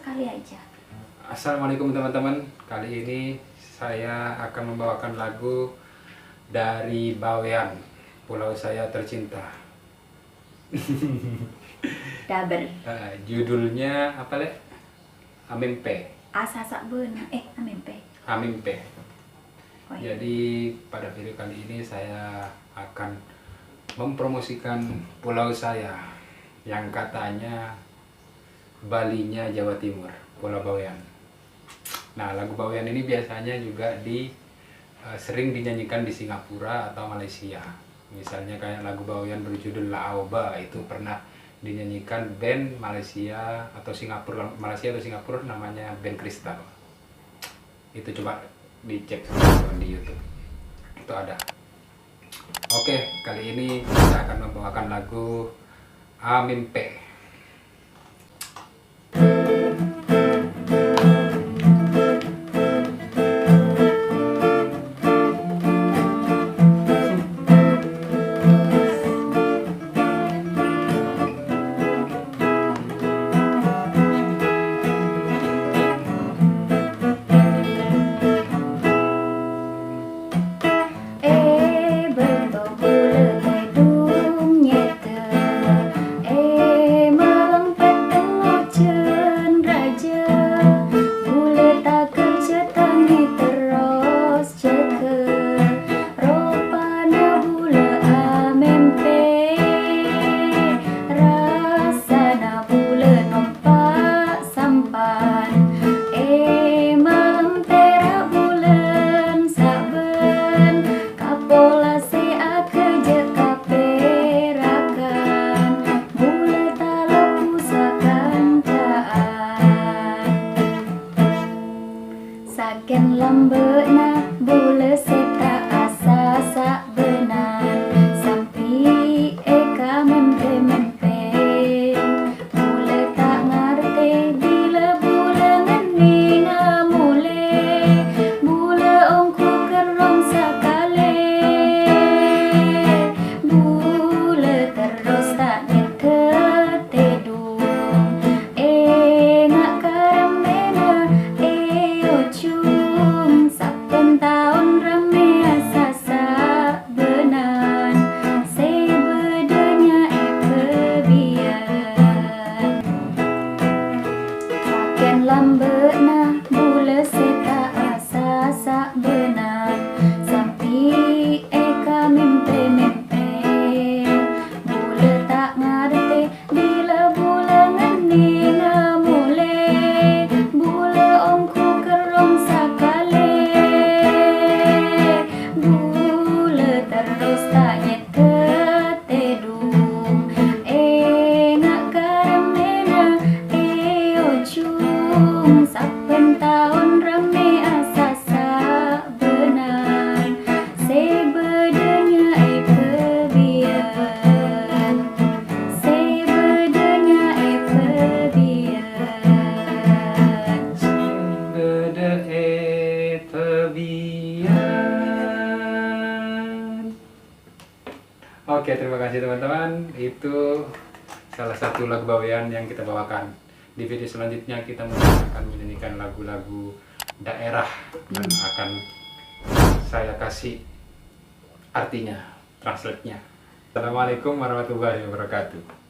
sekali aja. Assalamualaikum teman-teman. Kali ini saya akan membawakan lagu dari Bawean, Pulau Saya Tercinta. Daber. Judulnya apa, Le? Amempe. Asa sak beuna. Amempe. Amempe. Oh, iya. Jadi pada video kali ini saya akan mempromosikan pulau saya yang katanya Balinya Jawa Timur, Pulau Bawean. Nah, lagu Bawean ini biasanya juga sering dinyanyikan di Singapura atau Malaysia. Misalnya kayak lagu Bawean berjudul La Aoba itu pernah dinyanyikan band Malaysia atau Singapura, namanya band Kristal. Itu coba dicek di YouTube. Itu ada. Oke, kali ini kita akan membawakan lagu Amempe. Saken lambeuna bule seta asa sak benan sampi eka mempe bule tak ngarti bila bule ngeni ngamule bule ongku kerong sakale bule terus tak nyete tedung ngak karamena saben taun rame asa benan sebedenya kebian saken lambeuna bule seta asa benan sampi eka mimpe bule tak ngarti bila bule ngeni ngamule bule ongku kerong sakale bule terus tak nyete tedung ngak karamena ujung saben taun rame asa benan sebedenya kebian sebedenya kebian Bede tebian. Oke, terima kasih teman-teman. Itu salah satu lagu Bawean yang kita bawakan. Di video selanjutnya kita akan menyanyikan lagu-lagu daerah dan akan saya kasih artinya, translate-nya. Assalamualaikum warahmatullahi wabarakatuh.